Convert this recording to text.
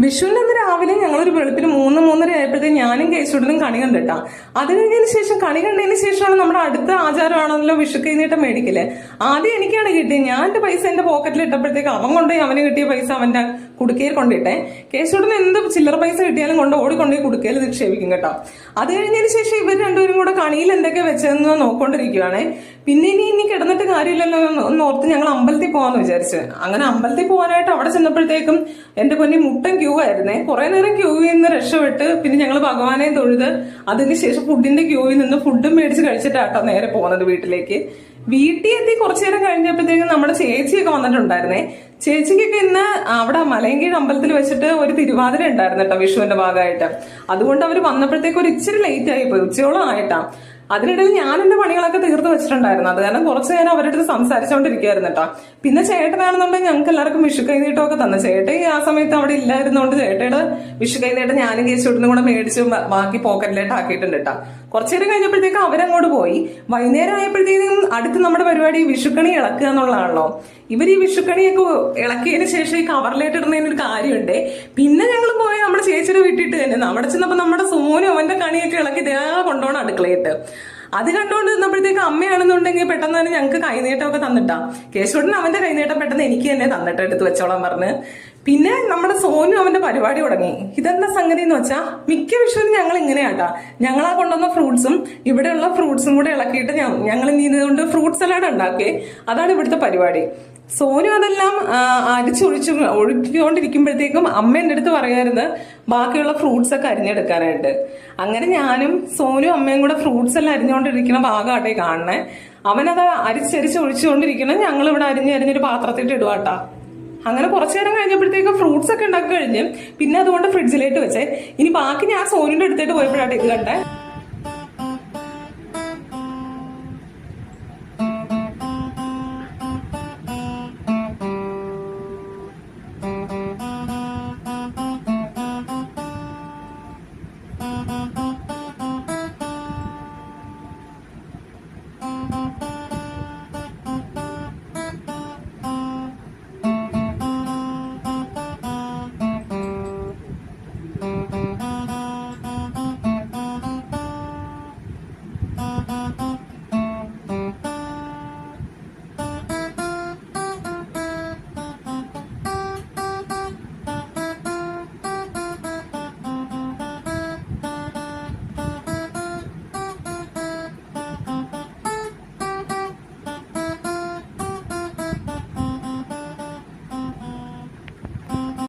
വിഷുവിന്റെ അന്ന് രാവിലെ ഞങ്ങളൊരു വെളുപ്പിന് 3-3:30 ആയപ്പോഴത്തേക്ക് ഞാനും കേശുടനും കണി കണ്ടിട്ടാ. അത് കഴിഞ്ഞതിന് ശേഷം കണി കണ്ടതിന് ശേഷമാണ് നമ്മുടെ അടുത്ത ആചാരമാണല്ലോ വിഷു കൈനീട്ടം മേടിക്കല്. ആദ്യം എനിക്കാണ് കിട്ടിയത്. ഞാൻ എന്റെ പൈസ എന്റെ പോക്കറ്റിൽ ഇട്ടപ്പോഴത്തേക്ക് അവൻ കൊണ്ടുപോയി അവന് കിട്ടിയ പൈസ അവന്റെ കുടുക്കയിൽ കൊണ്ടിട്ടെ. കേശുടന് എന്ത് ചില്ലറ പൈസ കിട്ടിയാലും ഓടിക്കൊണ്ടുപോയി കുടുക്കയിൽ നിക്ഷേപിക്കും കേട്ടോ. അത് കഴിഞ്ഞതിന് ശേഷം ഇവർ രണ്ടുപേരും കൂടെ കണിയിൽ എന്തൊക്കെ വെച്ചതെന്ന് നോക്കൊണ്ടിരിക്കുവാണേ. പിന്നെ ഇനി കിടന്നിട്ട് കാര്യമില്ലല്ലോ എന്ന് ഓർത്ത് ഞങ്ങൾ അമ്പലത്തിൽ പോവാന്ന് വിചാരിച്ച്. അങ്ങനെ അമ്പലത്തിൽ പോകാനായിട്ട് അവിടെ ചെന്നപ്പോഴത്തേക്കും എന്റെ പൊന്നി മുട്ടൻ ക്യൂ ആയിരുന്നേ. കുറെ നേരം ക്യൂവിൽ നിന്ന് രക്ഷപ്പെട്ട് പിന്നെ ഞങ്ങൾ ഭഗവാനെ തൊഴുത് അതിനുശേഷം ഫുഡിന്റെ ക്യൂവിൽ നിന്ന് ഫുഡും മേടിച്ച് കഴിച്ചിട്ടാട്ടോ നേരെ പോകുന്നത് വീട്ടിലേക്ക്. വീട്ടിൽ എത്തി കുറച്ചു നേരം കഴിഞ്ഞപ്പോഴത്തേക്കും നമ്മുടെ ചേച്ചിയൊക്കെ വന്നിട്ടുണ്ടായിരുന്നേ. ചേച്ചിക്കൊക്കെ ഇന്ന് അവിടെ മലയങ്കീഴ് അമ്പലത്തിൽ വെച്ചിട്ട് ഒരു തിരുവാതിര ഉണ്ടായിരുന്നു കേട്ടോ വിഷുവിന്റെ ഭാഗമായിട്ട്. അതുകൊണ്ട് അവർ വന്നപ്പോഴത്തേക്ക് ഒരു ഇച്ചിരി ലേറ്റ് ആയി പോയി, ഉച്ചയോളം ആയിട്ടാ. അതിനിടയിൽ ഞാൻ എന്റെ പണികളൊക്കെ തീർത്ത് വെച്ചിട്ടുണ്ടായിരുന്നു. അത് കാരണം കുറച്ചു നേരം അവരുടെ അടുത്ത് സംസാരിച്ചോണ്ടിരിക്കുവായിരുന്നു കേട്ടോ. പിന്നെ ചേട്ടനാണെന്നുണ്ടെങ്കിൽ ഞങ്ങൾക്ക് എല്ലാവർക്കും വിഷു കൈനീട്ടമൊക്കെ തന്നെ. ചേട്ടൻ ആ സമയത്ത് അവിടെ ഇല്ലായിരുന്നോണ്ട് ചേട്ടയുടെ വിഷു കൈനീട്ടം ഞാനും കേശുവിടുന്നും കൂടെ മേടിച്ച് ബാക്കി പോക്കറ്റിലായിട്ട് ആക്കിയിട്ടുണ്ട് കേട്ടോ. കുറച്ചു നേരം കഴിഞ്ഞപ്പോഴത്തേക്കും അവരങ്ങോട്ട് പോയി. വൈകുന്നേരം ആയപ്പോഴത്തേക്കും അടുത്ത് നമ്മുടെ പരിപാടി വിഷുക്കണി ഇളക്കുക എന്നുള്ളതാണല്ലോ. ഇവർ ഈ വിഷുക്കണിയൊക്കെ ഇളക്കിയതിന് ശേഷം ഈ കവറിലായിട്ട് ഇടുന്നതിന് ഒരു കാര്യമുണ്ട്. പിന്നെ ഞങ്ങൾ പോയി നമ്മുടെ ചേച്ചിയുടെ വീട്ടിട്ട് തന്നെ അവിടെ ചെന്നപ്പോ നമ്മുടെ സോനും അവന്റെ കണിയൊക്കെ ഇളക്കി കൊണ്ടുപോകണം അടുക്കളയിട്ട്. അത് കണ്ടുകൊണ്ട് നിന്നപ്പോഴത്തേക്ക് അമ്മയാണെന്നുണ്ടെങ്കിൽ പെട്ടെന്ന് തന്നെ ഞങ്ങൾക്ക് കൈനീട്ടമൊക്കെ തന്നിട്ടാ. കേശുടൻ അവന്റെ കൈനീട്ടം പെട്ടെന്ന് എനിക്ക് തന്നെ തന്നിട്ട് എടുത്ത് വെച്ചോളാൻ പറഞ്ഞ്. പിന്നെ നമ്മുടെ സോനു അവന്റെ പരിപാടി തുടങ്ങി. ഇതെന്താ സംഗതി എന്ന് വെച്ചാൽ മിക്ക വിഷുവിനും ഞങ്ങൾ ഇങ്ങനെയാട്ടാ. ഞങ്ങളാ കൊണ്ടുവന്ന ഫ്രൂട്ട്സും ഇവിടെയുള്ള ഫ്രൂട്ട്സും കൂടെ ഇളക്കിയിട്ട് ഞങ്ങൾ ഇതുകൊണ്ട് ഫ്രൂട്ട് സലാഡ് ഉണ്ടാക്കി. അതാണ് ഇവിടുത്തെ പരിപാടി. സോനു അതെല്ലാം ഒഴുക്കിക്കൊണ്ടിരിക്കുമ്പോഴത്തേക്കും അമ്മ എന്റെ അടുത്ത് പറയാറുണ്ട് ബാക്കിയുള്ള ഫ്രൂട്ട്സ് ഒക്കെ അരിഞ്ഞെടുക്കാനായിട്ട്. അങ്ങനെ ഞാനും സോനും അമ്മയും കൂടെ ഫ്രൂട്ട്സ് എല്ലാം അരിഞ്ഞുകൊണ്ടിരിക്കുന്ന ഭാഗമായിട്ടേ കാണണേ. അവനത് അരിച്ചരിച്ച് ഒഴിച്ചുകൊണ്ടിരിക്കണം. ഞങ്ങൾ ഇവിടെ അരിഞ്ഞൊരു പാത്രത്തിട്ട് ഇടുവാട്ടാ. അങ്ങനെ കുറച്ചു നേരം കഴിഞ്ഞപ്പോഴത്തേക്ക് ഫ്രൂട്ട്സ് ഒക്കെ ഉണ്ടാക്കി കഴിഞ്ഞ് പിന്നെ അതുകൊണ്ട് ഫ്രിഡ്ജിലേക്ക് വെച്ചേ. ഇനി ബാക്കി ഞാൻ സോനിന്റെ അടുത്തേക്ക് പോയപ്പോഴാട്ടെ ഇത് കണ്ടേ.